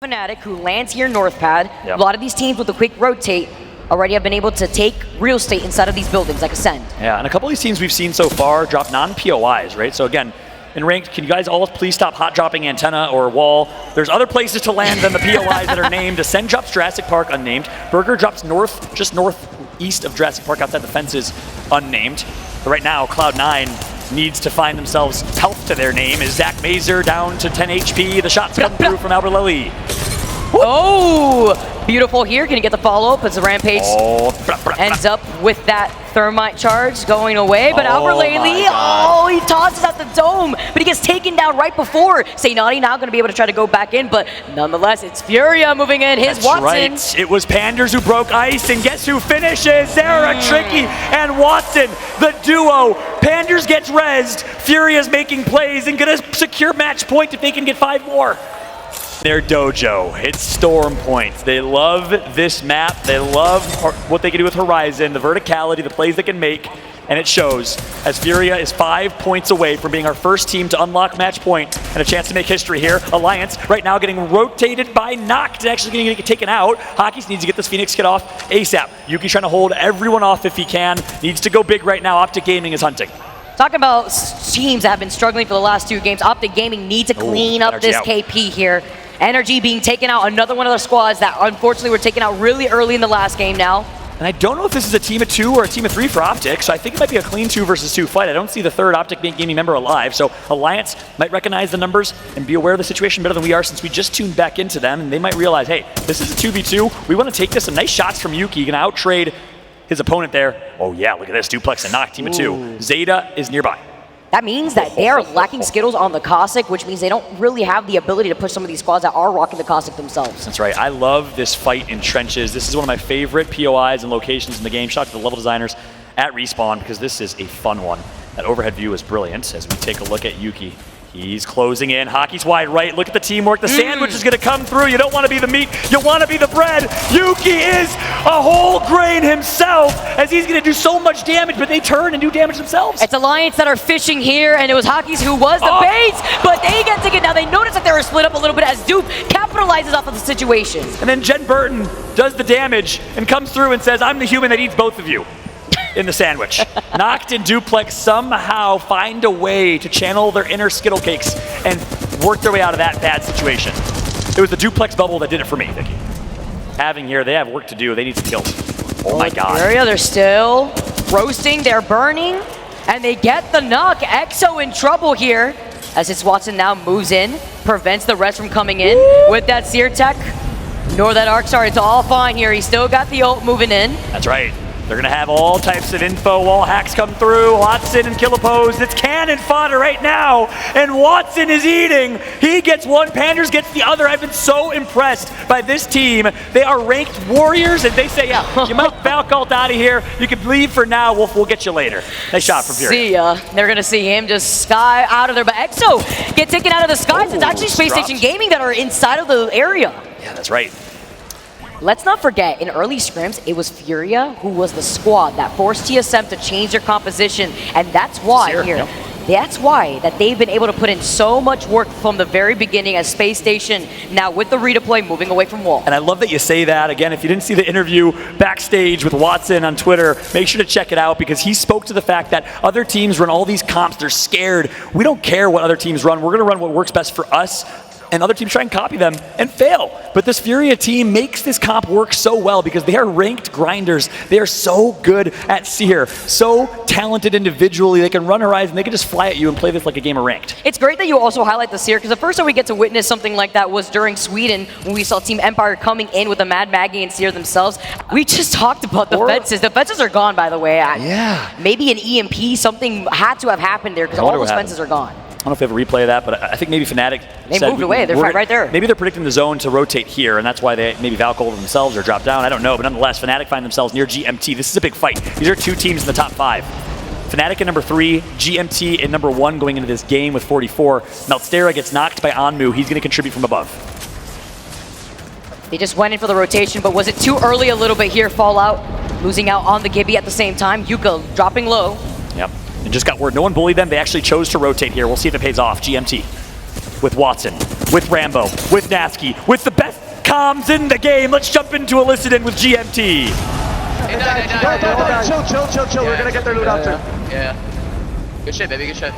fnatic, who lands here north pad. A lot of these teams with a quick rotate already have been able to take real estate inside of these buildings, like Ascend. Yeah, and a couple of these teams we've seen so far drop non-POIs, right? So again, in ranked, can you guys all please stop hot dropping antenna or wall? There's other places to land than the POIs that are named. Ascend drops Jurassic Park, unnamed. Burger drops north, just northeast of Jurassic Park, outside the fences, unnamed. But right now, Cloud9 needs to find themselves health to their name. Is Zach Mazer down to 10 HP? The shots come through from Albert Lely. Oh, beautiful here. Can he get the follow-up as the Rampage ends up with that thermite charge going away? But Albert Lely, he tosses out the dome, but he gets taken down right before. Saynati now going to be able to try to go back in, but nonetheless, it's Furia moving in. His Watson. Right. It was Panders who broke ice, and guess who finishes? Zera, Tricky, and Watson, the duo. Panders gets rezzed. Furia's making plays and going to secure match point if they can get 5 more. Their dojo, it's Stormpoint. They love this map. They love what they can do with Horizon, the verticality, the plays they can make, and it shows as Furia is 5 points away from being our first team to unlock match point and a chance to make history here. Alliance right now getting rotated by Noct, actually going to get taken out. Hockey needs to get this Phoenix kid off ASAP. Yuki's trying to hold everyone off if he can. Needs to go big right now. Optic Gaming is hunting. Talking about teams that have been struggling for the last 2 games, Optic Gaming need to clean up this KP here. Energy being taken out, another one of the squads that unfortunately were taken out really early in the last game now. And I don't know if this is a team of 2 or a team of 3 for Optic, so I think it might be a clean 2 versus 2 fight. I don't see the third Optic Gaming member alive, so Alliance might recognize the numbers and be aware of the situation better than we are since we just tuned back into them, and they might realize, hey, this is a 2v2. We want to take this. Some nice shots from Yuki. Going to out-trade his opponent there. Oh yeah, look at this. Duplex and Noct, team of 2. Zeta is nearby. That means that they are lacking Skittles on the Cossack, which means they don't really have the ability to push some of these squads that are rocking the Cossack themselves. That's right. I love this fight in trenches. This is one of my favorite POIs and locations in the game. Shout out to the level designers at Respawn, because this is a fun one. That overhead view is brilliant as we take a look at Yuki. He's closing in. Hockey's wide right. Look at the teamwork. The sandwich is going to come through. You don't want to be the meat. You want to be the bread. Yuki is a whole grain himself as he's going to do so much damage, but they turn and do damage themselves. It's Alliance that are fishing here, and it was Hockey's who was the bait, but they get to get now. They notice that they were split up a little bit as Dupe capitalizes off of the situation. And then Jen Burton does the damage and comes through and says, I'm the human that eats both of you. In the sandwich. Noct and Duplex somehow find a way to channel their inner Skittle Cakes and work their way out of that bad situation. It was the Duplex bubble that did it for me, Vicky. Having here, they have work to do. They need some kills. Oh my god. They're still roasting, they're burning, and they get the knock. EXO in trouble here as it's Watson now moves in, prevents the rest from coming in with that Seer Tech. Nor that Arcstar, it's all fine here. He still got the ult moving in. That's right. They're going to have all types of info, all hacks come through, Watson and Killapose. It's cannon fodder right now, and Watson is eating. He gets one, Panders gets the other. I've been so impressed by this team. They are ranked warriors, and they say, yeah, you might Valk ult out of here. You can leave for now. We'll get you later. Nice shot from Fury. See ya. They're going to see him just sky out of there. But EXO get taken out of the skies. It's actually Space Station Gaming that are inside of the area. Yeah, that's right. Let's not forget, in early scrims, it was Furia who was the squad that forced TSM to change their composition, and that's why that's why that they've been able to put in so much work from the very beginning as Space Station, now with the redeploy moving away from wall. And I love that you say that. Again, if you didn't see the interview backstage with Watson on Twitter, make sure to check it out, because he spoke to the fact that other teams run all these comps, they're scared. We don't care what other teams run, we're gonna run what works best for us, and other teams try and copy them and fail. But this Furia team makes this comp work so well because they are ranked grinders. They are so good at Seer, so talented individually. They can run Horizon, they can just fly at you and play this like a game of ranked. It's great that you also highlight the Seer, because the first time we get to witness something like that was during Sweden when we saw Team Empire coming in with the Mad Maggie and Seer themselves. We just talked about the fences. The fences are gone, by the way. Yeah. Maybe an EMP, something had to have happened there because all those fences are gone. I don't know if they have a replay of that, but I think maybe Fnatic They moved away. They're right there. Maybe they're predicting the zone to rotate here, and that's why they maybe Valk over themselves or drop down. I don't know, but nonetheless, Fnatic find themselves near GMT. This is a big fight. These are 2 teams in the top 5. Fnatic at number 3, GMT at number 1 going into this game with 44. Melstera gets knocked by Onmu. He's going to contribute from above. They just went in for the rotation, but was it too early a little bit here? Fallout losing out on the Gibby at the same time. Yuka dropping low. Yep. And just got word, no one bullied them. They actually chose to rotate here. We'll see if it pays off. GMT with Watson, with Rambo, with Nasky, with the best comms in the game. Let's jump into Elicit with GMT. Chill. We're gonna get their loot after. Yeah. Good shit, baby. Good shit.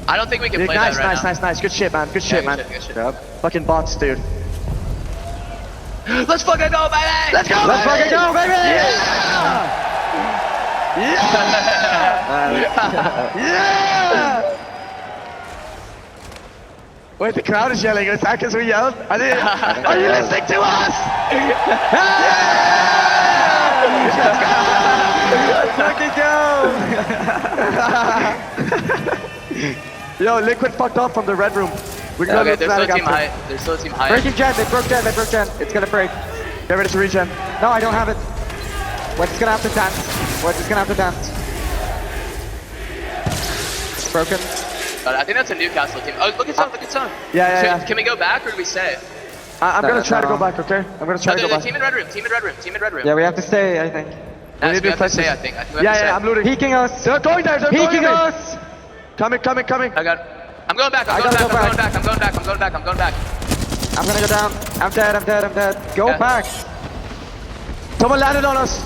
I don't think we can play that right now. Nice. Good shit, man. Good shit. Good shit. Yep. Fucking bots, dude. Let's fucking go, baby! Let's fucking go, baby! Yeah! Wait, the crowd is yelling. Is that because we yelled? Are you listening to us? Let's fucking go! Yo, Liquid fucked off from the red room. We can Okay, go there's still a team high. There's still a team high. Breaking gen, they broke gen. It's gonna break. Get ready to regen. No, I don't have it. We're just gonna have to dance. It's broken. I think that's a Newcastle team. Oh, look at some. Yeah. Can we go back or do we stay? I'm gonna try to go back, okay? I'm gonna try to go back. Team in red room. Yeah, we have to stay, I think. We have to stay, I think. Yeah, I'm looting. Peeking us. They're going there. Peeking us. Coming. I'm going back. I'm going back. I'm gonna go down. I'm dead. Go back. Someone landed on us.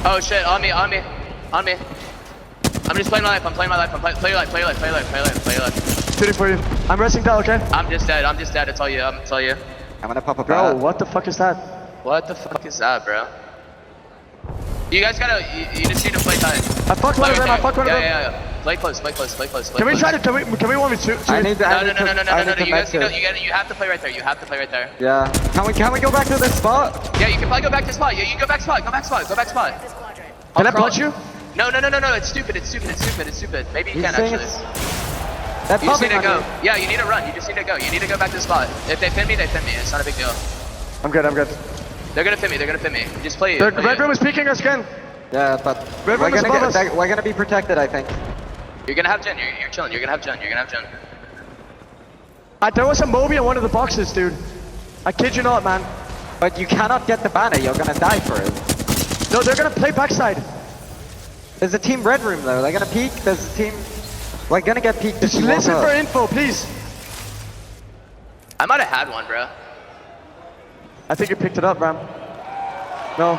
Oh shit, on me. I'm just playing my life. Play your life. Shooting for you. I'm resting down, okay? I'm just dead. It's all you. I'm gonna pop a Bro, what the fuck is that? What the fuck is that, bro? You guys gotta, you just need to play time. I fucked one of them. Yeah. Play close. Can we 1v2? No. You have to play right there. Yeah. Can we go back to this spot? Yeah, you can probably go back to spot. Yeah, you can go back spot. Can I punch you? No. It's stupid. Maybe you can saying actually. That You just need to popping go. on me. Yeah, you need to run. You just need to go. You need to go back to the spot. If they pin me, they pin me. It's not a big deal. I'm good. They're gonna pin me. Just play it. The red room is peeking us again. Yeah, but we're gonna be protected, I think. You're gonna have Gen. You're chilling. You're gonna have Gen. There was a Moby in one of the boxes, dude. I kid you not, man. But you cannot get the banner. You're gonna die for it. No, they're gonna play backside. There's a team red room though. They're gonna peek. There's a team. We're gonna get peeked. Just listen for info, please. I might have had one, bro. I think you picked it up, Ram. No.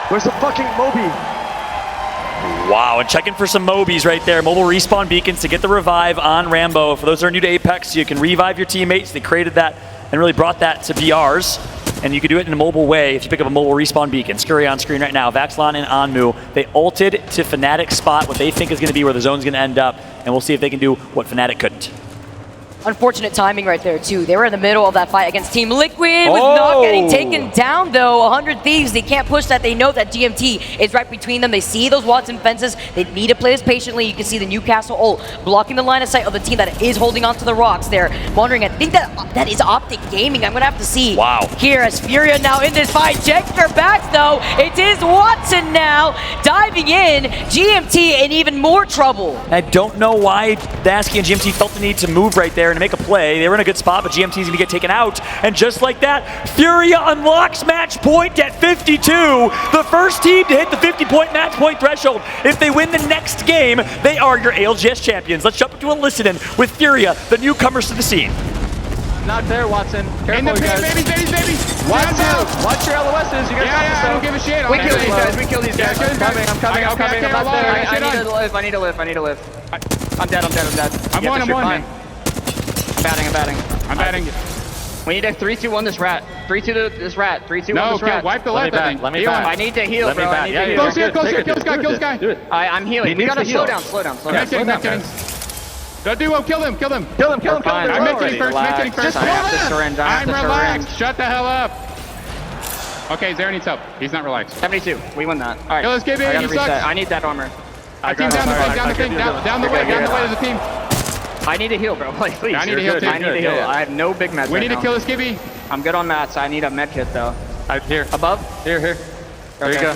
Where's the fucking Moby? Wow, and checking for some Mobies right there. Mobile respawn beacons to get the revive on Rambo. For those who are new to Apex, you can revive your teammates. They created that and really brought that to BRs. And you can do it in a mobile way if you pick up a mobile respawn beacon. Scurry on screen right now. Vaxlon and Anmu, they ulted to fnatic spot what they think is going to be where the zone's going to end up. And we'll see if they can do what fnatic couldn't. Unfortunate timing right there, too. They were in the middle of that fight against Team Liquid with not getting taken down, though. 100 Thieves, they can't push that. They know that GMT is right between them. They see those Watson fences. They need to play this patiently. You can see the Newcastle ult blocking the line of sight of the team that is holding onto the rocks there. Wondering, I think that is Optic Gaming. I'm going to have to see here as Furia now in this fight. Checks their backs, though. It is Watson now diving in. GMT in even more trouble. I don't know why Dasky and GMT felt the need to move right there and make a play. They were in a good spot, but GMT is going to get taken out. And just like that, Furia unlocks match point at 52. The first team to hit the 50-point match point threshold. If they win the next game, they are your ALGS champions. Let's jump into Elicit with Furia, the newcomers to the scene. Not there, Watson. Careful, in the pit, guys. baby. Watson, watch your LOSs. You guys Yeah, I don't give a shit. We kill these guys. I'm coming. I'm not there. I need to live. I'm dead. I'm one. I'm batting. We need a 3-2 on this rat. 3-2 this rat. 3-2 on this rat. Wipe the left, I think. Let me back. I need to heal, bro. I need to heal. Go here. Kill this guy. Do it. I'm healing. We gotta slow down. I'm kidding. The duo, kill him. Kill him. I'm meditating first. Just I have to syringe. I'm relaxed. Shut the hell up. Okay, Zero needs help. He's not relaxed. 72. We win that. All right. Kill this kid, baby. He sucks. I need that armor. Team down the way to the team. I need to heal, bro. Like, please. I need to heal too. I have no big meds. We need to kill this Gibby. I'm good on mats. I need a med kit though. Here. Above? Here. There you go.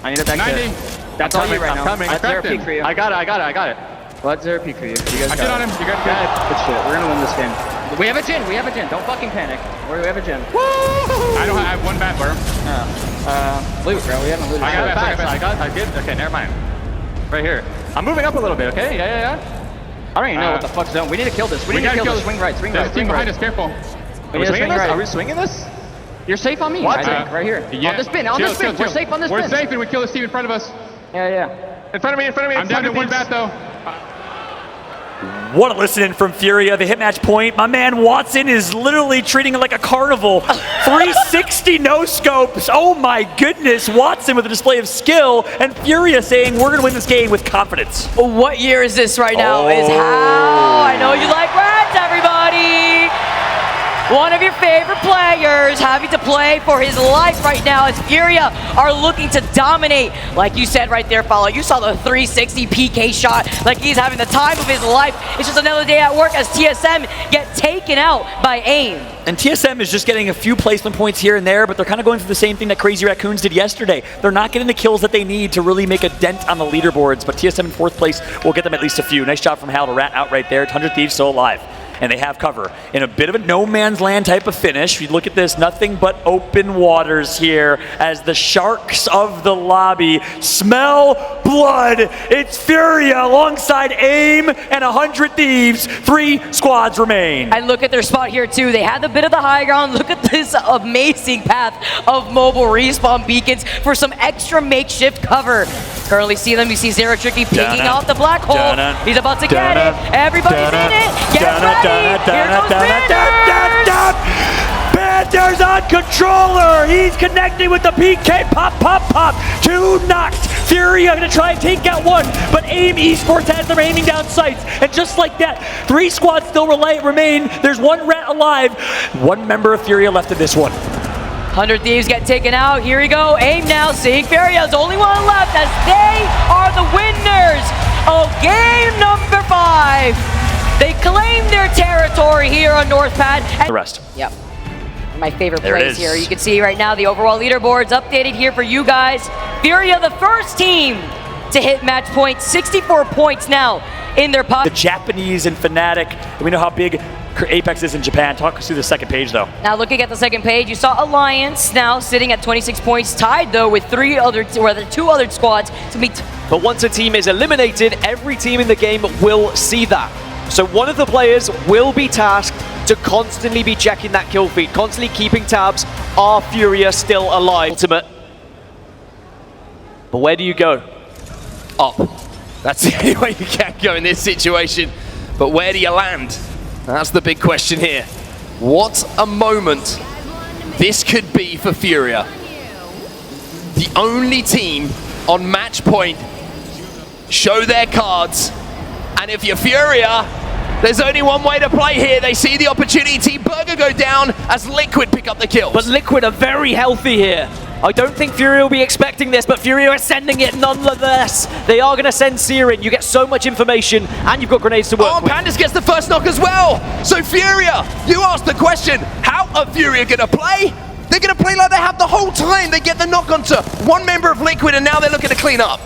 I need a med 90. kit. That's all you right now. I'm coming. That's zero peak for you. I got it. What's zero peak for you? You guys I get on him. You got it. Good shit. We're gonna win this game. We have a Jin. Don't fucking panic. We have a Jin. I have one bat, bro. Loot, bro. We haven't looted. I got okay, never mind. Right here. I'm moving up a little bit, okay? Yeah. I don't even know what the fuck's zone. We need to kill this. We need to kill this. Swing right. There's a team behind us. Careful. Are we swinging this? Are we swinging this? You're safe on me, What? I think, right here. Yeah. On the spin, on the spin. We're safe on this We're spin. safe and we kill this team in front of us. Yeah. In front of me, in front of me. I'm down to one bat though. What a listen from Furia, the hit match point. My man Watson is literally treating it like a carnival. 360 no scopes. Oh my goodness. Watson with a display of skill, and Furia saying we're gonna win this game with confidence. What year is this right now? Is how I know you like rats, everybody. One of your favorite players having to play for his life right now as Furia are looking to dominate. Like you said right there, Follow. You saw the 360 PK shot like he's having the time of his life. It's just another day at work as TSM get taken out by AIM. And TSM is just getting a few placement points here and there, but they're kind of going through the same thing that Crazy Raccoons did yesterday. They're not getting the kills that they need to really make a dent on the leaderboards, but TSM in 4th place will get them at least a few. Nice job from Hal to rat out right there. 100 Thieves still alive. And they have cover in a bit of a no man's land type of finish. You look at this, nothing but open waters here as the sharks of the lobby smell blood. It's Furia alongside AIM and 100 Thieves. 3 squads remain. And look at their spot here too. They had the bit of the high ground. Look at this amazing path of mobile respawn beacons for some extra makeshift cover. Currently see them. You see Zero Tricky picking out the black hole. He's about to get it. Everybody's in it. Get ready. Here goes Panthers. Panthers on controller. He's connecting with the PK. Pop, pop, pop. 2 knocked. Furia gonna try and take out 1, but AIM Esports has them aiming down sights. And just like that, 3 squads still remain. There's 1 rat alive. 1 member of Furia left in this one. 100 Thieves get taken out. Here we go. AIM now seeing Furia's only one left as they are the winners of game number 5. They claim their territory here on North Pad. And The rest. Yep. My favorite There it place is. here. You can see right now the overall leaderboards updated here for you guys. Furia, the first team to hit match point, 64 points now in their The pocket. Japanese and fnatic. And we know how big Apex is in Japan. Talk us through the second page though. Now looking at the second page, you saw Alliance now sitting at 26 points, tied though with 2 other squads to meet. But once a team is eliminated, every team in the game will see that. So one of the players will be tasked to constantly be checking that kill feed, constantly keeping tabs. Are Furia still alive? Ultimate. But where do you go? Up. That's the only way you can go in this situation. But where do you land? That's the big question here. What a moment this could be for Furia. The only team on match point show their cards. And if you're Furia, there's only one way to play here. They see the opportunity. Team Burger go down as Liquid pick up the kills. But Liquid are very healthy here. I don't think Furia will be expecting this, but Furia are sending it nonetheless. They are going to send Siren. You get so much information, and you've got grenades to work with. Pandas gets the first knock as well. So Furia, you asked the question, how are Furia going to play? They're going to play like they have the whole time. They get the knock onto 1 member of Liquid, and now they're looking to clean up.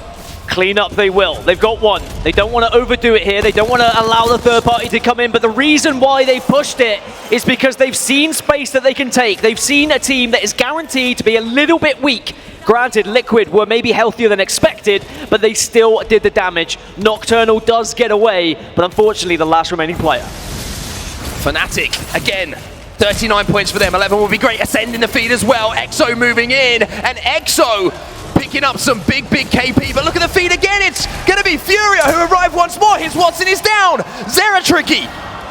Clean up they will. They've got 1. They don't want to overdo it here. They don't want to allow the third party to come in. But the reason why they pushed it is because they've seen space that they can take. They've seen a team that is guaranteed to be a little bit weak. Granted, Liquid were maybe healthier than expected, but they still did the damage. Nocturnal does get away, but unfortunately the last remaining player. fnatic, again, 39 points for them. 11 will be great. Ascend in the feed as well. EXO moving in, and EXO picking up some big KP, but look at the feed again. It's going to be Furia who arrive once more. Here's Watson is down. Zera Tricky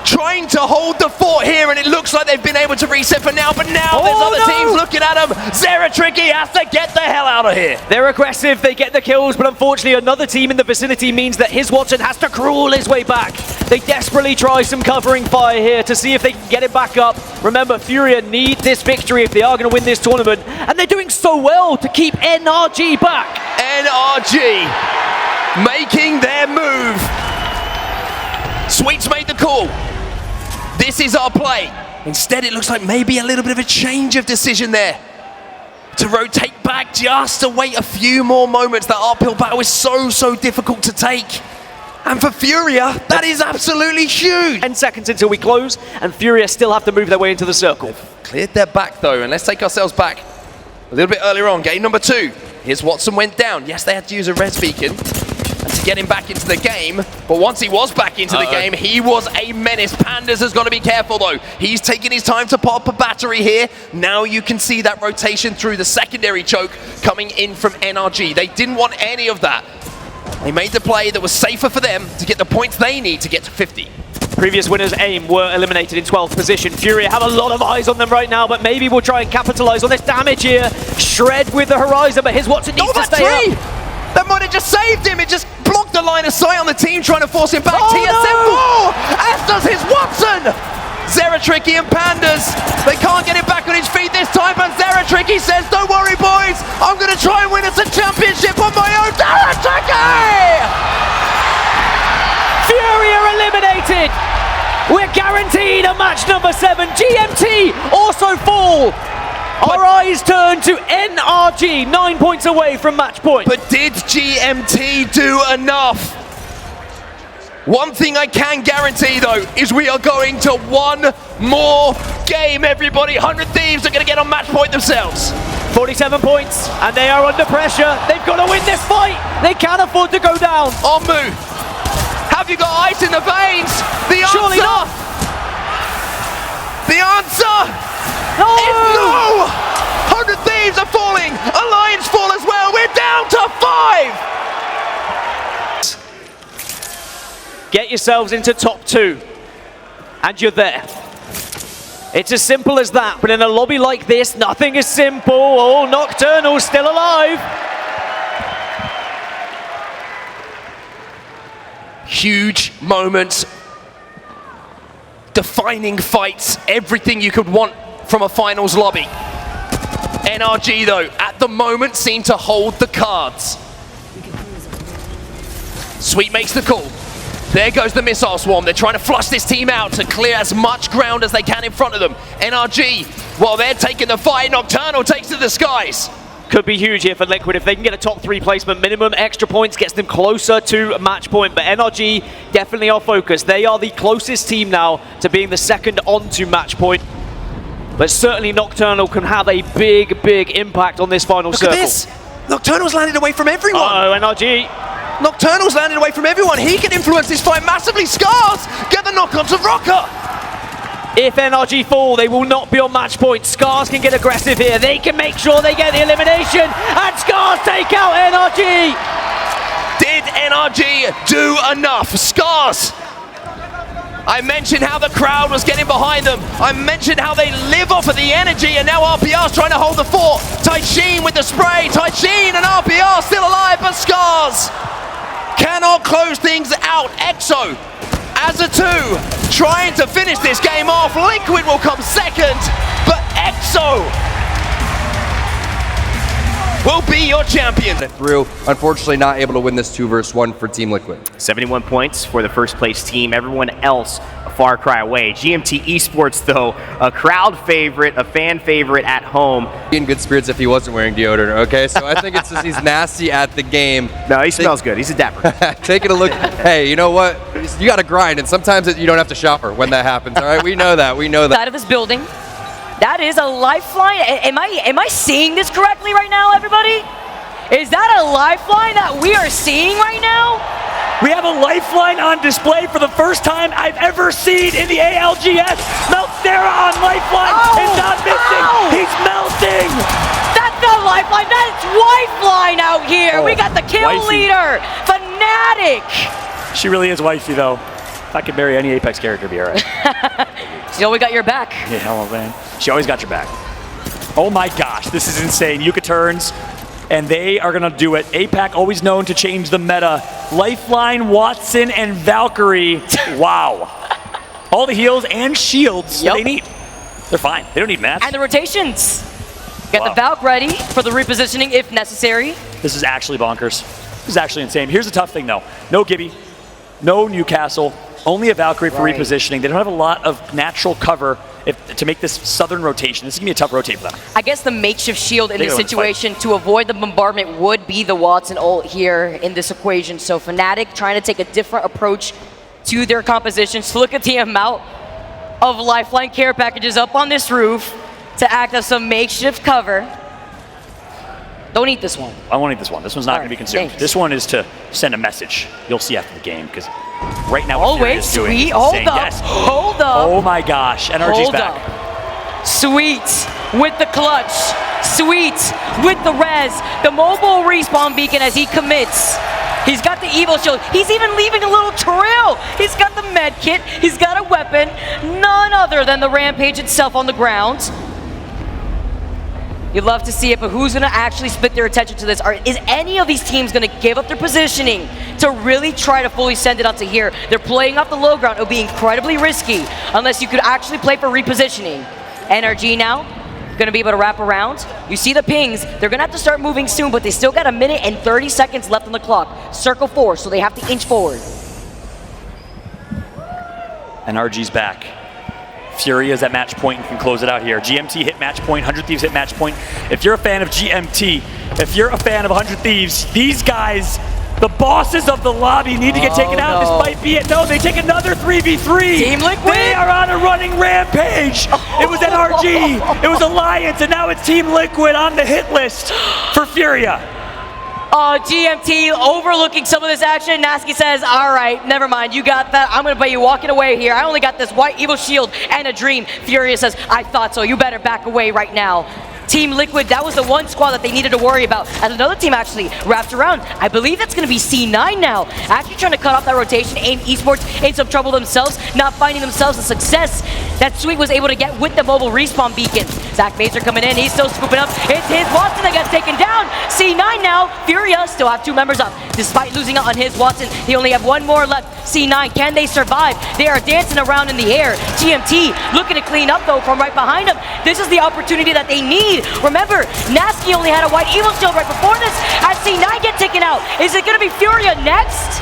trying to hold the fort here, and it looks like they've been able to reset for now, but now there's other teams looking at them. Zera Tricky has to get the hell out of here. They're aggressive, they get the kills, but unfortunately another team in the vicinity means that his Watson has to crawl his way back. They desperately try some covering fire here to see if they can get it back up. Remember, Furia need this victory if they are going to win this tournament, and they're doing so well to keep NRG back. NRG making their move. Sweets made the call. This is our play. Instead, it looks like maybe a little bit of a change of decision there. To rotate back, just to wait a few more moments. That uphill battle is so difficult to take. And for Furia, that is absolutely huge. 10 seconds until we close, and Furia still have to move their way into the circle. Cleared their back though, and let's take ourselves back a little bit earlier on. Game number 2. Here's Watson went down. Yes, they had to use a res beacon. And to get him back into the game. But once he was back into the game, he was a menace. Pandas has got to be careful though. He's taking his time to pop a battery here. Now you can see that rotation through the secondary choke coming in from NRG. They didn't want any of that. They made the play that was safer for them to get the points they need to get to 50. Previous winners, AIM, were eliminated in 12th position. Fury have a lot of eyes on them right now, but maybe we'll try and capitalize on this damage here. Shred with the Horizon, but here's Watson needs to stay up. That might have just saved him. It just blocked the line of sight on the team trying to force him back. Oh, TSM4, as does his Watson. Zeratricky and Pandas, they can't get it back on his feet this time, but Zeratricky says, don't worry boys, I'm going to try and win us a championship on my own. Zeratricky! Fury are eliminated. We're guaranteed a match number 7. GMT also fall. Our eyes turn to NRG, 9 points away from match point. But did GMT do enough? One thing I can guarantee though is we are going to one more game, everybody. 100 Thieves are going to get on match point themselves. 47 points, and they are under pressure. They've got to win this fight. They can't afford to go down. Omu, have you got ice in the veins? The answer, Surely not. The answer is no! 100 Thieves are falling. Alliance fall as well. We're down to 5. Get yourselves into top 2, and you're there. It's as simple as that, but in a lobby like this, nothing is simple. Oh, Nocturnal's still alive. Huge moments, defining fights, everything you could want from a finals lobby. NRG though, at the moment, seem to hold the cards. Sweet makes the call. There goes the missile swarm. They're trying to flush this team out to clear as much ground as they can in front of them. NRG, while they're taking the fight, Nocturnal takes to the skies. Could be huge here for Liquid if they can get a top 3 placement. Minimum extra points gets them closer to match point, but NRG definitely are focused. They are the closest team now to being the second onto match point. But certainly Nocturnal can have a big, big impact on this final circle. Look at this! Nocturnal's landed away from everyone! Uh-oh, NRG. Nocturnal's landed away from everyone. He can influence this fight massively. Scarz, get the knock onto Rocker. If NRG fall, they will not be on match point. Scarz can get aggressive here. They can make sure they get the elimination. And Scarz take out NRG. Did NRG do enough? Scarz. I mentioned how the crowd was getting behind them. I mentioned how they live off of the energy, and now RPR's trying to hold the fort. Taishin with the spray. Taishin and RPR still alive, but Scarz cannot close things out. EXO, as a 2, trying to finish this game off. Liquid will come second, but EXO will be your champion. Through, unfortunately not able to win this 2 versus 1 for Team Liquid. 71 points for the first place team. Everyone else a far cry away. GMT Esports though, a crowd favorite, a fan favorite at home. In good spirits if he wasn't wearing deodorant, okay? So I think it's just he's nasty at the game. No, he smells good. He's a dapper. Taking a look, hey, you know what? You gotta grind, and sometimes you don't have to shower when that happens, all right? We know that, we know that. Out of this building. That is a lifeline. Am I seeing this correctly right now, everybody? Is that a lifeline that we are seeing right now? We have a lifeline on display for the first time I've ever seen in the ALGS. Meltera on lifeline is not missing. He's melting. That's not lifeline. That's lifeline out here. We got the kill wifey. leader, fnatic. She really is wifey though. If I could marry any Apex character, it'd be all right. You know, we got your back. Yeah, hello, man. She always got your back. Oh my gosh, this is insane. Yuka turns, and they are gonna do it. APAC, always known to change the meta. Lifeline, Watson, and Valkyrie. Wow. All the heals and shields that they need. They're fine. They don't need mats. And the rotations. Get the Valk ready for the repositioning if necessary. This is actually bonkers. This is actually insane. Here's the tough thing though. No Gibby, no Newcastle, only a Valkyrie for repositioning. They don't have a lot of natural cover to make this southern rotation. This is gonna be a tough rotate for them. I guess the makeshift shield in this situation to avoid the bombardment would be the Watson ult here in this equation. So fnatic trying to take a different approach to their compositions. So look at the amount of lifeline care packages up on this roof to act as some makeshift cover. Don't eat this one. I won't eat this one. This one's not All going to be right, consumed. thanks. This one is to send a message. You'll see after the game, because right now Oh, what Fury wait, is doing sweet. is Hold saying up. yes. Hold up. Oh my gosh, NRG's Hold back. up. Sweet with the clutch. Sweet with the res. The mobile respawn beacon as he commits. He's got the evil shield. He's even leaving a little trail. He's got the med kit. He's got a weapon. None other than the Rampage itself on the ground. You'd love to see it, but who's going to actually split their attention to this? Is any of these teams going to give up their positioning to really try to fully send it onto here? They're playing off the low ground. It would be incredibly risky unless you could actually play for repositioning. NRG now going to be able to wrap around. You see the pings. They're going to have to start moving soon, but they still got 1 minute and 30 seconds left on the clock. Circle 4, so they have to inch forward. NRG's back. Fury is at match point and can close it out here. GMT hit match point, 100 Thieves hit match point. If you're a fan of GMT, if you're a fan of 100 Thieves, these guys, the bosses of the lobby, need to get taken out. This might be it. No, they take another 3v3. Team Liquid? They are on a running rampage. It was NRG, it was Alliance, and now it's Team Liquid on the hit list for Furia. GMT overlooking some of this action. Nasky says, all right, never mind, you got that. I'm going to bet you walking away here. I only got this white evil shield and a dream. Furious says, I thought so. You better back away right now. Team Liquid, that was the one squad that they needed to worry about. As another team actually wrapped around. I believe that's going to be C9 now. Actually trying to cut off that rotation. AIM Esports in some trouble themselves, not finding themselves the success that Sweet was able to get with the mobile respawn beacon. Zach Mazer coming in, he's still scooping up. It's his Watson that gets taken down. C9 now, Furia still have 2 members up. Despite losing out on his Watson, they only have 1 more left. C9, can they survive? They are dancing around in the air. GMT looking to clean up though from right behind them. This is the opportunity that they need. Remember, Nasky only had a white evil shield right before this. As C9 get taken out, is it going to be Furia next?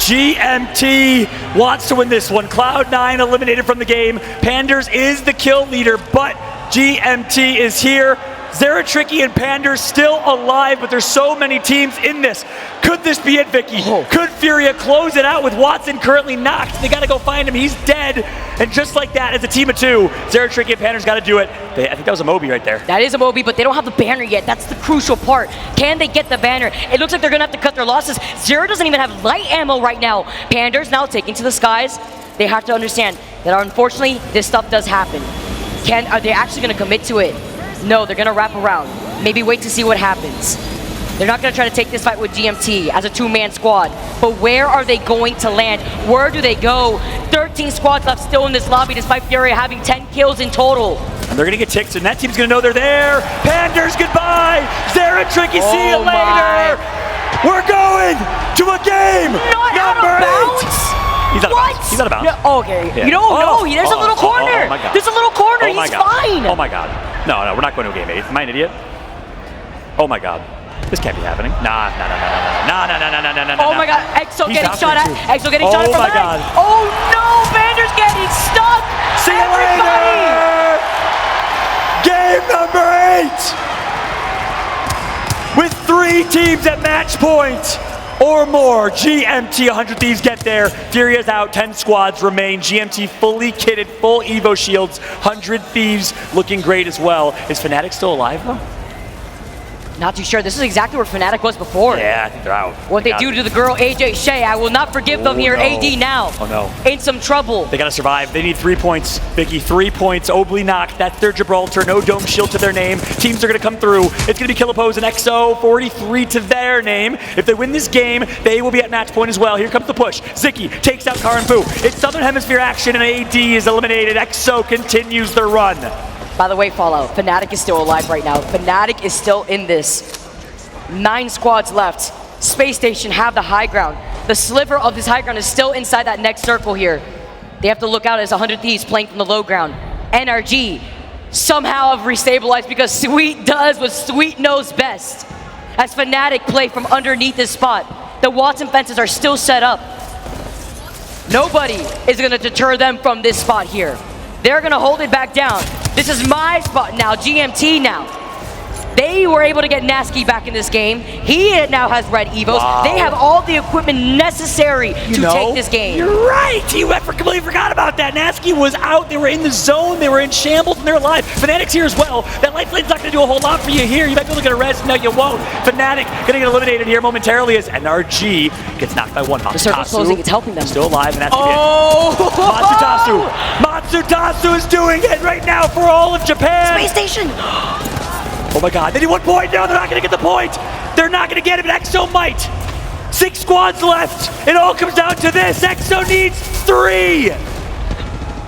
GMT wants to win this one. Cloud9 eliminated from the game. Panders is the kill leader, but GMT is here. Zeratricky and Panders still alive, but there's so many teams in this. Could this be it, Vicky? Could Furia close it out with Watson currently knocked? They got to go find him. He's dead. And just like that, as a team of 2, Zeratricky and Panders got to do it. I think that was a Moby right there. That is a Moby, but they don't have the banner yet. That's the crucial part. Can they get the banner? It looks like they're going to have to cut their losses. Zero doesn't even have light ammo right now. Panders now taking to the skies. They have to understand that unfortunately, this stuff does happen. Are they actually going to commit to it? No, they're going to wrap around. Maybe wait to see what happens. They're not going to try to take this fight with GMT as a 2-man squad. But where are they going to land? Where do they go? 13 squads left still in this lobby despite Furia having 10 kills in total. And they're going to get ticked, and that team's going to know they're there. Panders, goodbye. Zeratricky, see you later. We're going to a game number 8. He's out of bounds. He's out of bounds. Yeah, okay. Yeah. You don't know. There's a little corner. Oh my God. There's a little corner. Oh my He's God. fine. Oh my God. No, we're not going to a game 8. Am I an idiot? Oh my God. This can't be happening. Nah. Oh my God. Exo getting shot at. Exo getting shot at from my behind. God. Oh no. Vander's getting stuck. See you later. Game number 8. With 3 teams at match point or more. GMT 100 Thieves get there. Furia's out. 10 squads remain. GMT fully kitted, full Evo shields. 100 Thieves looking great as well. Is fnatic still alive though? Not too sure. This is exactly where fnatic was before. Yeah, I think they're out. What they do to the girl AJ Shea, I will not forgive them here. No. AD now. Oh no. In some trouble. They gotta survive. They need 3 points. Vicky, 3 points. Obly knocked. That's their Gibraltar. No dome shield to their name. Teams are gonna come through. It's gonna be Killapose and XO. 43 to their name. If they win this game, they will be at match point as well. Here comes the push. Ziki takes out Karin Fu. It's Southern Hemisphere action and AD is eliminated. XO continues their run. By the way, Fallout, fnatic is still alive right now. fnatic is still in this. 9 squads left. Space Station have the high ground. The sliver of this high ground is still inside that next circle here. They have to look out as 100 Thieves playing from the low ground. NRG somehow have restabilized because Sweet does what Sweet knows best. As fnatic play from underneath this spot. The Watson fences are still set up. Nobody is going to deter them from this spot here. They're going to hold it back down. This is my spot now, GMT now. They were able to get Nasky back in this game. He now has red evos. Wow. They have all the equipment necessary to take this game. You're right. You completely forgot about that. Nasky was out. They were in the zone. They were in shambles, and they're alive. fnatic's here as well. That lifeline's not going to do a whole lot for you here. You might be able to get a res. No, you won't. fnatic going to get eliminated here momentarily as NRG gets knocked by one. The circle's closing. It's helping them. Still alive, and that's Matsutasu is doing it right now for all of Japan. Space Station. Oh my god, they need 1 point. No, they're not going to get the point. They're not going to get it, but EXO might. 6 squads left. It all comes down to this. EXO needs 3.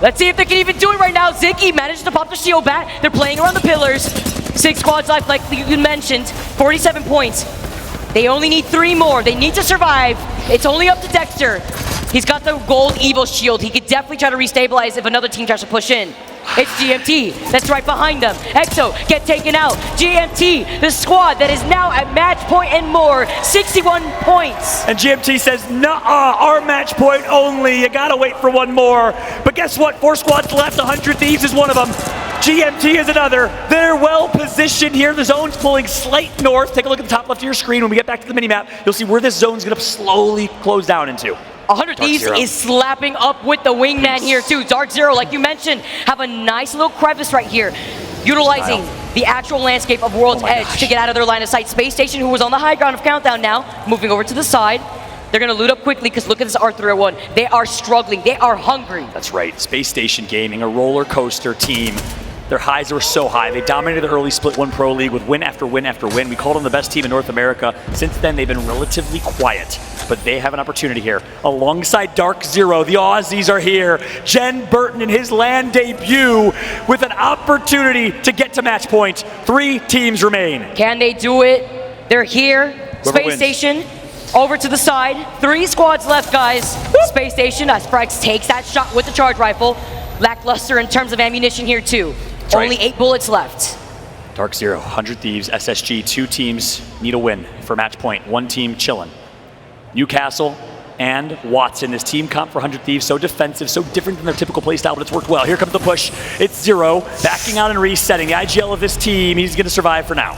Let's see if they can even do it right now. Ziggy managed to pop the shield back. They're playing around the pillars. 6 squads left, like you mentioned. 47 points. They only need 3 more. They need to survive. It's only up to Dexter. He's got the gold Evo shield. He could definitely try to restabilize if another team tries to push in. It's GMT that's right behind them. EXO get taken out. GMT, the squad that is now at match point and more, 61 points. And GMT says, nuh-uh, our match point only. You gotta wait for 1 more. But guess what? 4 squads left. 100 Thieves is one of them. GMT is another. They're well positioned here. The zone's pulling slight north. Take a look at the top left of your screen. When we get back to the minimap, you'll see where this zone's gonna slowly close down into. 100 Thieves is slapping up with the wingman here too. darkzero, like you mentioned, have a nice little crevice right here, utilizing the actual landscape of World's Edge to get out of their line of sight. Space Station, who was on the high ground of Countdown now, moving over to the side. They're going to loot up quickly because look at this R301. They are struggling. They are hungry. That's right. Space Station Gaming, a roller coaster team. Their highs were so high. They dominated the early Split 1 Pro League with win after win after win. We called them the best team in North America. Since then, they've been relatively quiet, but they have an opportunity here. Alongside darkzero, the Aussies are here. Jen Burton in his LAN debut with an opportunity to get to match point. 3 teams remain. Can they do it? They're here. Whoever Space wins. Station over to the side. 3 squads left, guys. Space Station, as Sprax takes that shot with the charge rifle. Lackluster in terms of ammunition here too. Only 8 bullets left. darkzero, 100 Thieves, SSG, 2 teams need a win for match point. 1 team chillin'. Newcastle and Watson, this team comp for 100 Thieves, so defensive, so different than their typical playstyle, but it's worked well. Here comes the push. It's Zero, backing out and resetting. The IGL of this team, he's going to survive for now.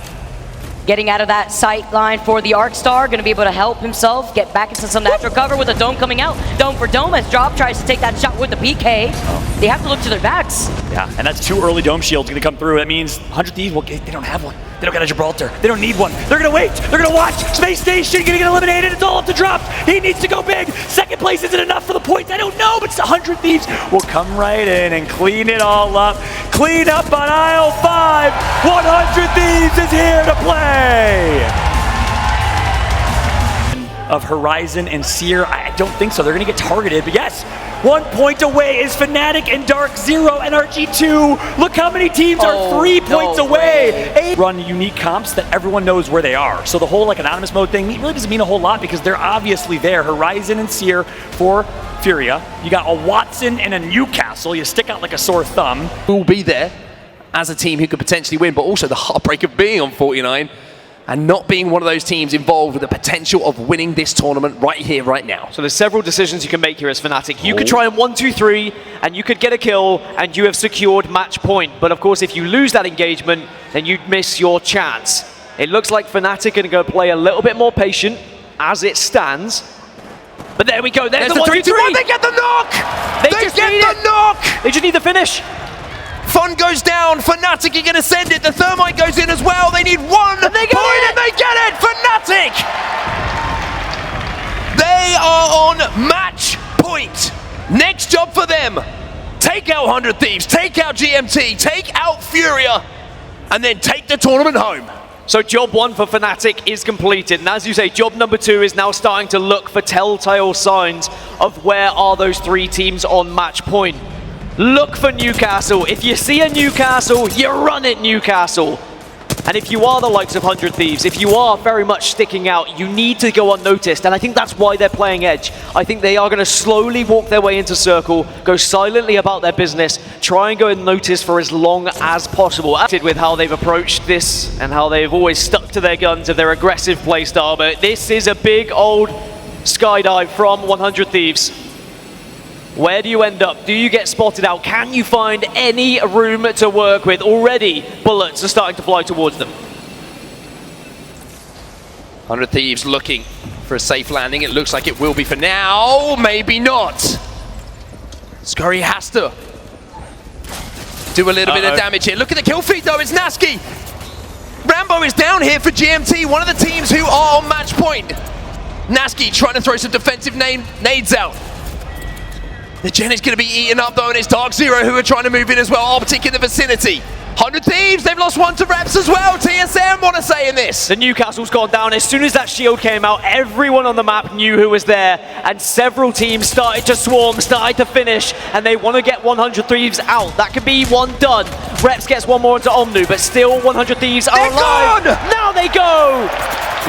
Getting out of that sight line for the Arcstar, going to be able to help himself get back into some natural cover with a dome coming out. Dome for dome as Drop tries to take that shot with the PK. They have to look to their backs. Yeah, and that's 2 early dome shields going to come through. That means 100 Thieves, well, they don't have one. They don't got a Gibraltar. They don't need one. They're going to wait. They're going to watch. Space Station going to get eliminated. It's all up to Drop. He needs to go big. Second place isn't enough for the points. I don't know, but 100 Thieves will come right in and clean it all up. Clean up on aisle 5. 100 Thieves is here to play. Of Horizon and Seer, I don't think so. They're going to get targeted, but yes, 1 point away is fnatic and darkzero and RG2. Look how many teams are 3 points away. Run unique comps that everyone knows where they are. So the whole like anonymous mode thing really doesn't mean a whole lot because they're obviously there. Horizon and Seer for Furia. You got a Watson and a Newcastle. You stick out like a sore thumb. We'll be there as a team who could potentially win, but also the heartbreak of being on 49 and not being one of those teams involved with the potential of winning this tournament right here, right now. So there's several decisions you can make here as fnatic. You could try and 1-2-3, and you could get a kill, and you have secured match point. But of course, if you lose that engagement, then you'd miss your chance. It looks like fnatic are going to go play a little bit more patient as it stands. But there we go. There's the 1-2-3. They get the knock! They just get the knock! They just need the finish. Fun goes down. fnatic are going to send it. The thermite goes in as well. They need 1 point and they get it. fnatic! They are on match point. Next job for them. Take out 100 Thieves. Take out GMT. Take out Furia. And then take the tournament home. So job 1 for fnatic is completed. And as you say, job number 2 is now starting to look for telltale signs of where are those 3 teams on match point. Look for Newcastle. If you see a Newcastle, you run it, Newcastle. And if you are the likes of 100 Thieves, if you are very much sticking out, you need to go unnoticed. And I think that's why they're playing Edge. I think they are going to slowly walk their way into circle, go silently about their business, try and go unnoticed for as long as possible. With how they've approached this and how they've always stuck to their guns of their aggressive playstyle. But this is a big old skydive from 100 Thieves. Where do you end up? Do you get spotted out? Can you find any room to work with? Already, bullets are starting to fly towards them. 100 Thieves looking for a safe landing. It looks like it will be for now. Maybe not. Scurry has to do a little bit of damage here. Look at the kill feed though, it's Nasky. Rambo is down here for GMT, one of the teams who are on match point. Nasky trying to throw some defensive nades out. The Gen is going to be eaten up though, and it's darkzero who are trying to move in as well, Optic in the vicinity. 100 Thieves, they've lost one to Reps as well. TSM want to say in this. The Newcastle's gone down. As soon as that shield came out, everyone on the map knew who was there, and several teams started to swarm, started to finish, and they want to get 100 Thieves out. That could be one done. Reps gets one more into Omnu, but still 100 Thieves are alive. Gone! Now they go!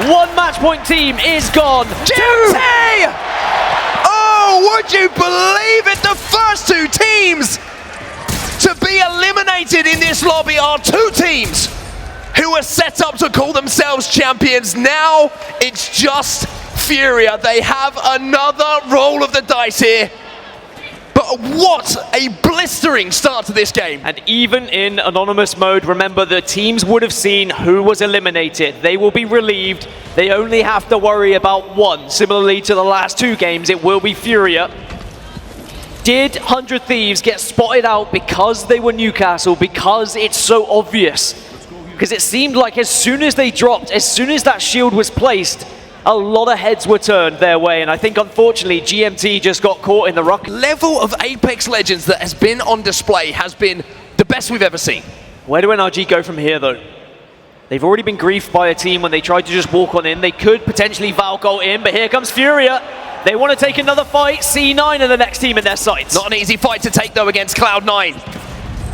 One match point team is gone. GMT! Oh, would you believe it? The first two teams to be eliminated in this lobby are two teams who are set up to call themselves champions. Now it's just Furia. They have another roll of the dice here. But what a blistering start to this game. And even in anonymous mode, remember the teams would have seen who was eliminated. They will be relieved. They only have to worry about one. Similarly to the last two games, it will be Furia. Did 100 Thieves get spotted out because they were Newcastle, because it's so obvious? Because it seemed like as soon as they dropped, as soon as that shield was placed, a lot of heads were turned their way, and I think unfortunately GMT just got caught in the rock. Level of Apex Legends that has been on display has been the best we've ever seen. Where do NRG go from here though? They've already been griefed by a team when they tried to just walk on in. They could potentially valk ult in, but here comes Furia. They want to take another fight. C9 are the next team in their sights. Not an easy fight to take though against Cloud9.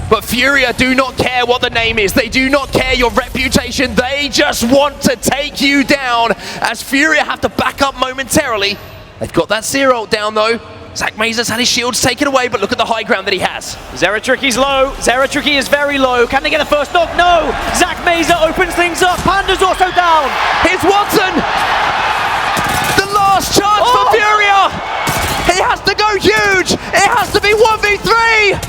But Furia do not care what the name is. They do not care your reputation. They just want to take you down, as Furia have to back up momentarily. They've got that Zero ult down though. Zach Mazer's had his shields taken away, but look at the high ground that he has. Zeratricky's low. Zeratricky is very low. Can they get a first knock? No! Zach Mazer opens things up. Panda's also down. Here's Watson. The last chance for Furia. He has to go huge. It has to be 1v3.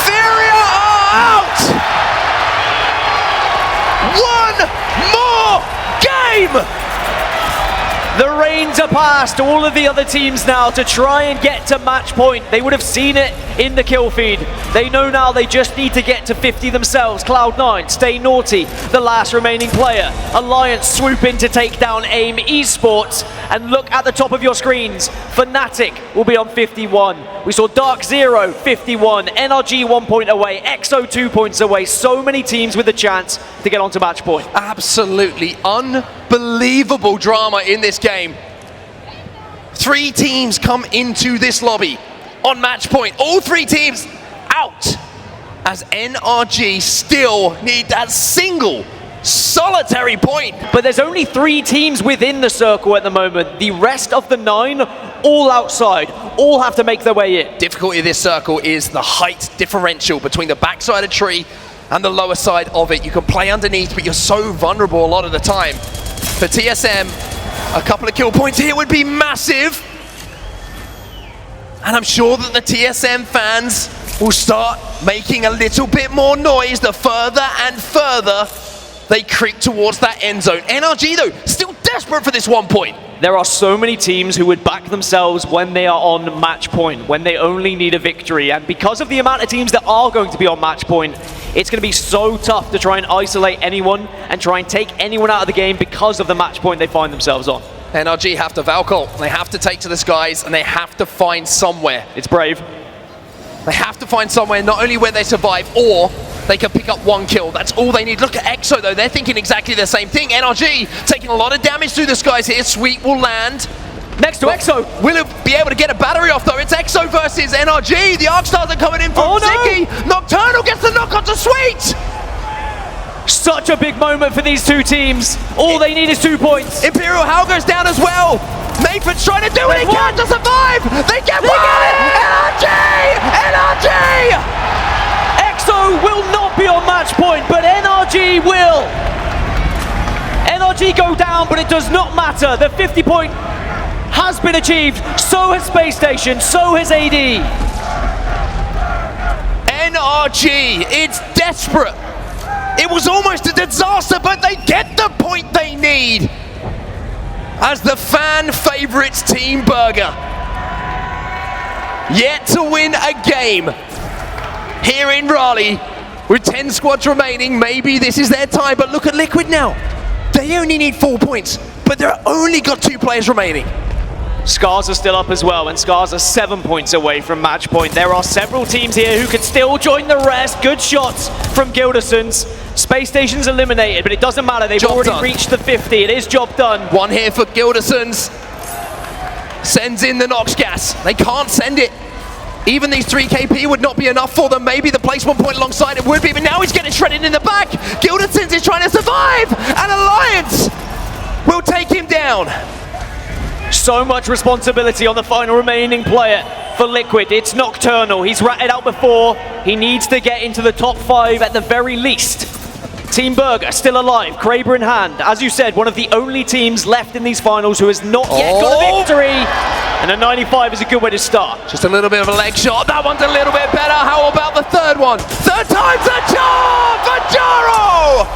Furia are out. One more game. The reins are past all of the other teams now to try and get to match point. They would have seen it in the kill feed. They know now they just need to get to 50 themselves. Cloud9, Stay Naughty, the last remaining player. Alliance swoop in to take down AIM Esports. And look at the top of your screens. fnatic will be on 51. We saw darkzero 51, NRG 1 point away, EXO 2 points away. So many teams with a chance to get onto match point. Absolutely unbelievable drama in this game. 3 teams come into this lobby on match point. All 3 teams out, as NRG still need that single solitary point. But there's only 3 teams within the circle at the moment. The rest of the 9 all outside, all have to make their way in. Difficulty of this circle is the height differential between the backside of tree and the lower side of it. You can play underneath, but you're so vulnerable a lot of the time. For TSM, a couple of kill points here would be massive. And I'm sure that the TSM fans will start making a little bit more noise the further and further they creep towards that end zone. NRG though, still desperate for this 1 point. There are so many teams who would back themselves when they are on match point, when they only need a victory. And because of the amount of teams that are going to be on match point, it's going to be so tough to try and isolate anyone and try and take anyone out of the game because of the match point they find themselves on. NRG have to valk ult. They have to take to the skies, and they have to find somewhere. It's brave. They have to find somewhere not only where they survive, or they can pick up 1 kill. That's all they need. Look at EXO though, they're thinking exactly the same thing. NRG taking a lot of damage through the skies here. Sweet will land. Next to EXO. Will it be able to get a battery off though? It's EXO versus NRG. The Arcstars are coming in from Ziggy. Nocturnal gets the knock onto Sweet. Such a big moment for these 2 teams. All they need is 2 points. Imperial Hal goes down as well. Mayford's trying to do what he can to survive. They get one. NRG! NRG! EXO will not be on match point, but NRG will. NRG go down, but it does not matter. The 50 point has been achieved. So has Space Station, so has AD. NRG, it's desperate. It was almost a disaster, but they get the point they need. As the fan favorites Team Burger yet to win a game here in Raleigh with 10 squads remaining. Maybe this is their time, but look at Liquid now. They only need 4 points, but they're only got 2 players remaining. Scarz are still up as well, and Scarz are 7 points away from match point. There are several teams here who could still join the rest. Good shots from Gildersons. Space Station's eliminated, but it doesn't matter. They've already reached the 50. It is job done. One here for Gildersons. Sends in the Nox gas. They can't send it. Even these 3 KP would not be enough for them. Maybe the placement point alongside it would be, but now he's getting shredded in the back. Gildersons is trying to survive, and Alliance will take him down. So much responsibility on the final remaining player for Liquid. It's Nocturnal. He's ratted out before. He needs to get into the top 5 at the very least. Team Burger still alive, Kraber in hand. As you said, one of the only teams left in these finals who has not yet got a victory. And a 95 is a good way to start. Just a little bit of a leg shot. That one's a little bit better. How about the third one? Third time's a charm for Jaro!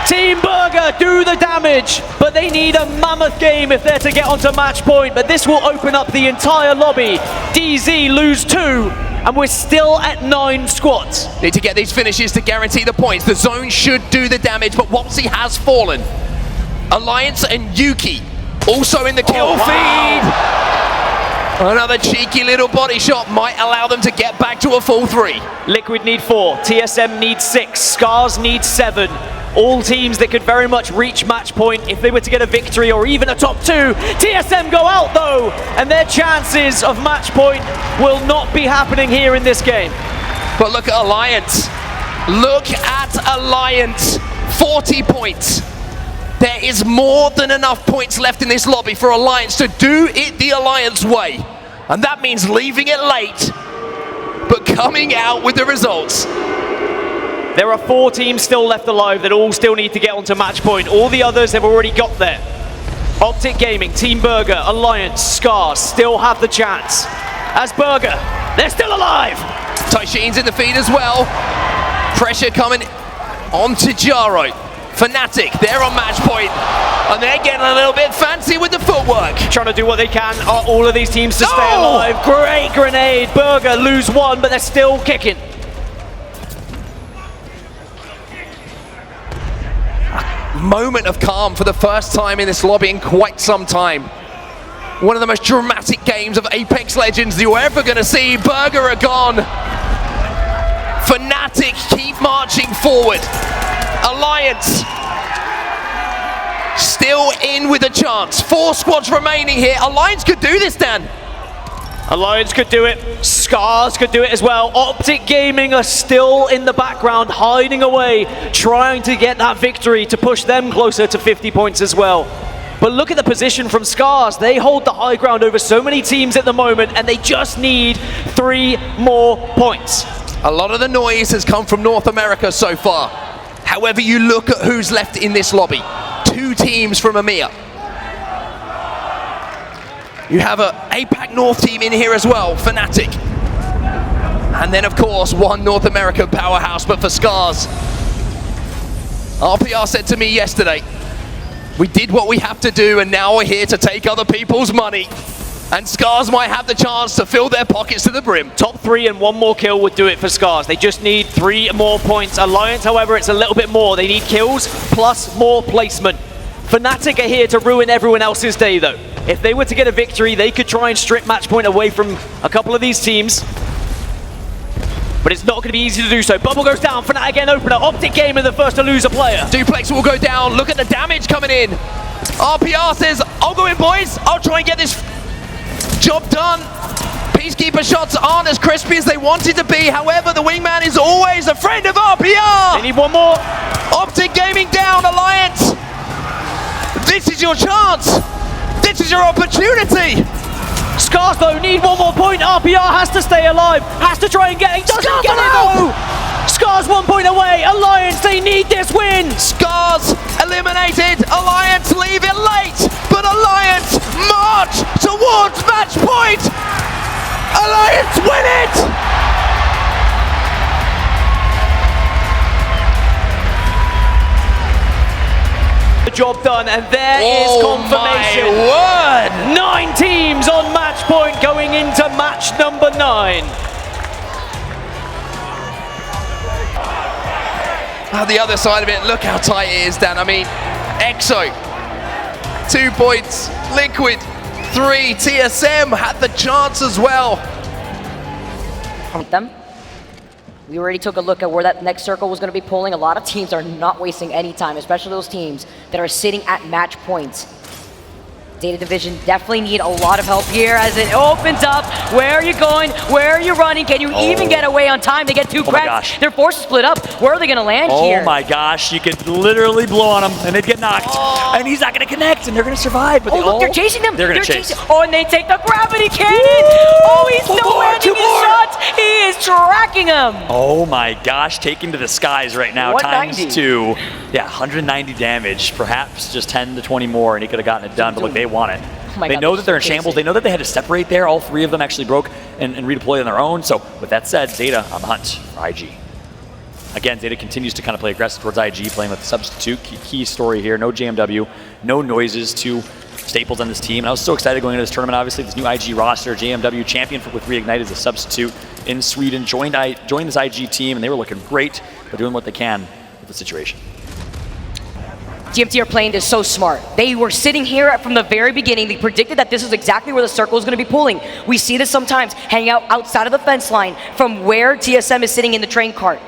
Team Burger do the damage, but they need a mammoth game if they're to get onto match point. But this will open up the entire lobby. DZ lose 2, and we're still at 9 squads. Need to get these finishes to guarantee the points. The zone should do the damage, but Wopsy has fallen. Alliance and Yuki also in the kill feed. Another cheeky little body shot might allow them to get back to a full 3. Liquid need 4, TSM needs 6, Scarz needs 7. All teams that could very much reach match point if they were to get a victory or even a top 2. TSM go out though, and their chances of match point will not be happening here in this game. But look at Alliance. Look at Alliance. 40 points. There is more than enough points left in this lobby for Alliance to do it the Alliance way. And that means leaving it late, but coming out with the results. There are 4 teams still left alive that all still need to get onto match point. All the others have already got there. Optic Gaming, Team Burger, Alliance, Scarz still have the chance. As Burger, they're still alive! Taishin's in the feed as well. Pressure coming onto Jaro. fnatic, they're on match point, and they're getting a little bit fancy with the footwork. Trying to do what they can, all of these teams to stay alive. Great grenade, Burger lose 1, but they're still kicking. Moment of calm for the first time in this lobby in quite some time. One of the most dramatic games of Apex Legends you're ever going to see. Burger are gone. fnatic keep marching forward. Alliance still in with a chance. 4 squads remaining here. Alliance could do this, Dan. Alliance could do it. Scarz could do it as well. Optic Gaming are still in the background, hiding away, trying to get that victory to push them closer to 50 points as well. But look at the position from Scarz. They hold the high ground over so many teams at the moment, and they just need 3 more points. A lot of the noise has come from North America so far. However you look at who's left in this lobby, 2 teams from EMEA. You have a APAC North team in here as well, fnatic. And then of course, 1 North American powerhouse, but for Scarz. RPR said to me yesterday, we did what we have to do and now we're here to take other people's money. And Scarz might have the chance to fill their pockets to the brim. Top 3 and 1 more kill would do it for Scarz. They just need 3 more points. Alliance, however, it's a little bit more. They need kills plus more placement. fnatic are here to ruin everyone else's day though. If they were to get a victory, they could try and strip match point away from a couple of these teams. But it's not going to be easy to do so. Bubble goes down, fnatic again opener. Optic Gaming the first to lose a player. Duplex will go down. Look at the damage coming in. RPR says, I'll go in, boys. I'll try and get this job done. Peacekeeper shots aren't as crispy as they wanted to be. However, the wingman is always a friend of RPR. They need 1 more. Optic Gaming down, Alliance. This is your chance. This is your opportunity. Scarz though need 1 more point. RPR has to stay alive. Has to try and get it. Doesn't get it though. Scarz 1 point away. Alliance, they need this win. Scarz eliminated. Alliance leave it late. But Alliance march towards match point. Alliance win it. job done, and there is confirmation. My word! 9 teams on match point going into match number 9. On the other side of it, look how tight it is, Dan. I mean, EXO, 2 points, Liquid, 3, TSM had the chance as well. Them. We already took a look at where that next circle was going to be pulling. A lot of teams are not wasting any time, especially those teams that are sitting at match points. Data Division definitely need a lot of help here as it opens up. Where are you going? Where are you running? Can you even get away on time? They get 2 cracks. They're forced to split up. Where are they going to land here? Oh my gosh, you could literally blow on him and they'd get knocked. And he's not going to connect and they're going to survive. But look, they're chasing them. They're going to chase. Oh, and they take the gravity cannon. Oh, he's still landing his shots. He is tracking him. Oh my gosh, taken to the skies right now. 190. Times 2. Yeah, 190 damage. Perhaps just 10 to 20 more and he could have gotten it done. But look, they want it. Oh they know that they're in shambles. They know that they had to separate there. All 3 of them actually broke and redeployed on their own. So with that said, Zeta on the hunt for IG. Again, Zeta continues to kind of play aggressive towards IG, playing with the substitute. Key story here, no JMW, no noises, 2 staples on this team. And I was so excited going into this tournament, obviously, this new IG roster, JMW champion with Reignite as a substitute in Sweden, joined this IG team, and they were looking great, but doing what they can with the situation. GMT are playing this so smart. They were sitting here from the very beginning. They predicted that this is exactly where the circle is going to be pulling. We see this sometimes hanging out outside of the fence line from where TSM is sitting in the train cart.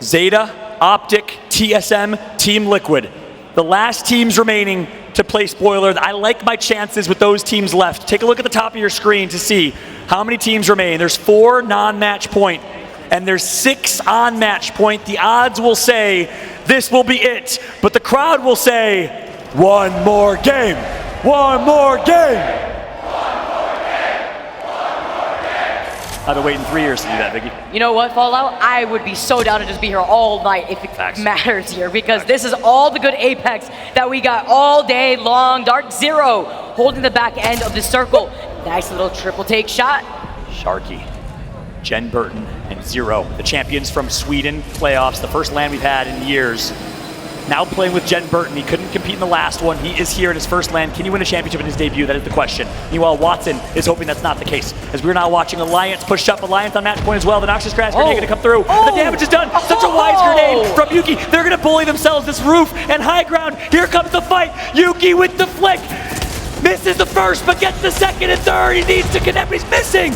Zeta, Optic, TSM, Team Liquid. The last teams remaining to play spoiler. I like my chances with those teams left. Take a look at the top of your screen to see how many teams remain. There's 4 non-match point and there's 6 on match point. The odds will say this will be it, but the crowd will say, 1 more game, 1 more game. I've been waiting 3 years to do that, Vicky. You know what, Fallout? I would be so down to just be here all night if it matters here, because this is all the good Apex that we got all day long. darkzero holding the back end of the circle. Nice little triple take shot. Sharky, Jen Burton, and Zero, the champions from Sweden playoffs, the first LAN we've had in years. Now playing with Jen Burton. He couldn't compete in the last one. He is here in his first LAN. Can he win a championship in his debut? That is the question. Meanwhile, Watson is hoping that's not the case. As we're now watching Alliance push up. Alliance on match point as well. The Noxious Grass grenade going to come through. The damage is done. Such a wise grenade from Yuki. They're going to bully themselves. This roof and high ground. Here comes the fight. Yuki with the flick. Misses the first, but gets the second and third. He needs to connect, but he's missing.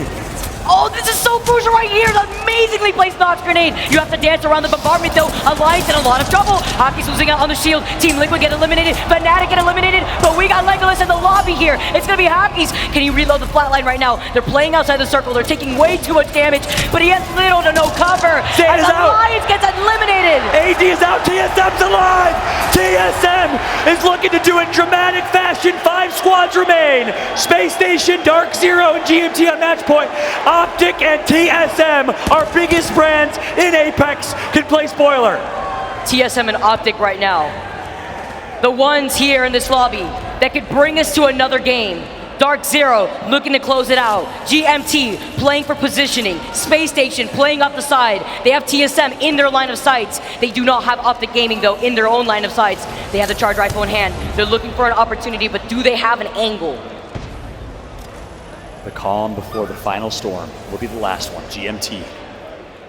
Oh, this is so crucial right here. The amazingly placed Nox grenade. You have to dance around the bombardment though. Alliance in a lot of trouble. Hockey's losing out on the shield. Team Liquid get eliminated. fnatic get eliminated. But we got Legolas in the lobby here. It's going to be Hockey's. Can he reload the flatline right now? They're playing outside the circle. They're taking way too much damage, but he has little to no cover. Zeta's out. Alliance gets eliminated. AD is out. TSM's alive. TSM is looking to do it in dramatic fashion. 5 squads remain. Space Station, darkzero, and GMT on match point. Optic and TSM, our biggest brands in Apex, can play spoiler. TSM and Optic right now. The ones here in this lobby that could bring us to another game. darkzero looking to close it out. GMT playing for positioning. Space Station playing off the side. They have TSM in their line of sights. They do not have Optic Gaming though in their own line of sights. They have the charge rifle in hand. They're looking for an opportunity, but do they have an angle? The calm before the final storm will be the last one. GMT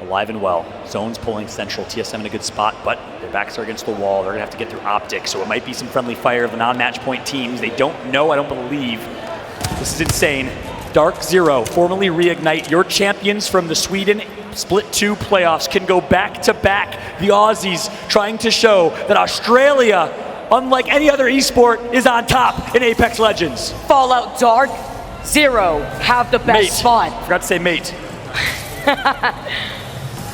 alive and well. Zone's pulling central. TSM in a good spot, but their backs are against the wall. They're gonna have to get through Optic, so it might be some friendly fire of the non-match point teams. They don't know, I don't believe. This is insane. darkzero, formerly Reignite, your champions from the Sweden Split 2 playoffs can go back to back. The Aussies trying to show that Australia, unlike any other esport, is on top in Apex Legends. Fallout darkzero have the best spot. Forgot to say mate.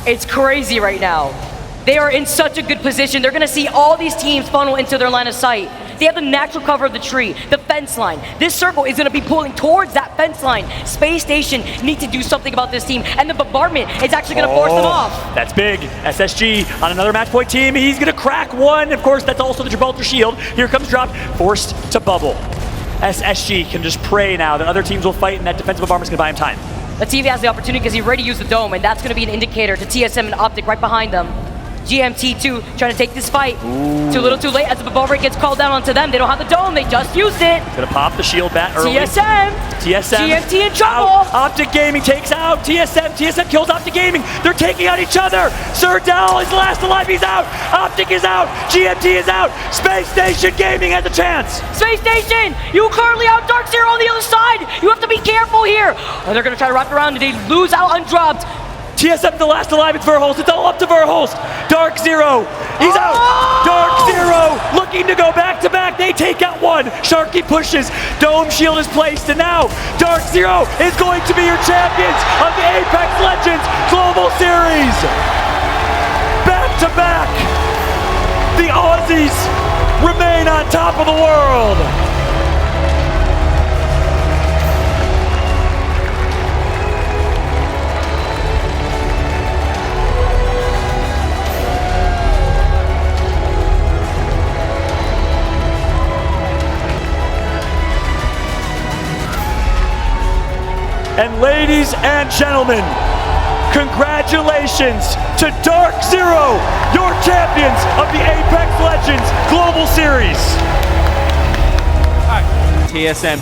It's crazy right now. They are in such a good position. They're gonna see all these teams funnel into their line of sight. They have the natural cover of the tree, the fence line. This circle is gonna be pulling towards that fence line. Space Station need to do something about this team, and the bombardment is actually gonna force them off. That's big. SSG on another match point team. He's gonna crack one. Of course, that's also the Gibraltar shield. Here comes Drop, forced to bubble. SSG can just pray now that other teams will fight and that defensive bombarment's gonna buy him time. Let's see if he has the opportunity because he already used the dome, and that's gonna be an indicator to TSM and Optic right behind them. GMT2 trying to take this fight. Too little too late as the ball rate gets called down onto them. They don't have the dome, they just used it. Gonna pop the shield bat early. TSM, GMT in trouble. Out. Optic Gaming takes out TSM. TSM kills Optic Gaming. They're taking out each other. Serdell is last alive. He's out. Optic is out. GMT is out. Space Station Gaming has a chance. Space Station, you currently out darkzero on the other side. You have to be careful here. And they're gonna try to wrap around and they lose out undropped. TSM the last alive. It's Verholst. It's all up to Verholst. darkzero. He's out. darkzero looking to go back to back. They take out one. Sharky pushes. Dome shield is placed. And now darkzero is going to be your champions of the Apex Legends Global Series. Back to back. The Aussies remain on top of the world. And ladies and gentlemen, congratulations to darkzero, your champions of the Apex Legends Global Series. TSM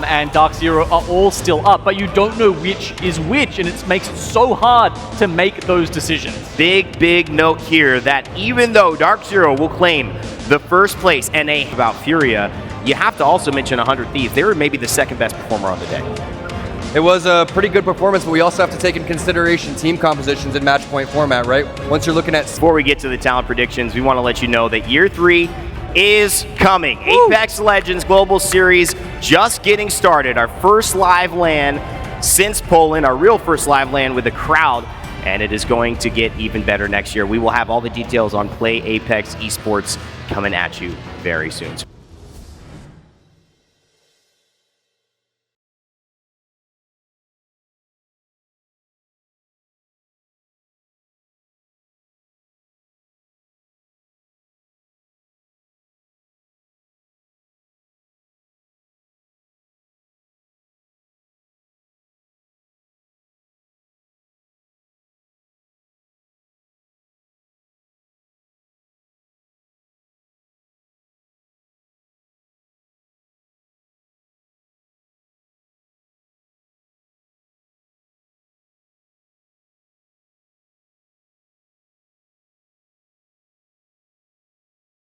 and darkzero are all still up, but you don't know which is which, and it makes it so hard to make those decisions. Big note here that even though darkzero will claim the first place and about Furia, you have to also mention 100 Thieves. They were maybe the second best performer on the day. It was a pretty good performance, but we also have to take into consideration team compositions in match point format, right? Once you're looking at... Before we get to the talent predictions, we want to let you know that year 3 is coming. Woo! Apex Legends Global Series just getting started. Our first live LAN since Poland, our real first live LAN with a crowd, and it is going to get even better next year. We will have all the details on Play Apex Esports coming at you very soon.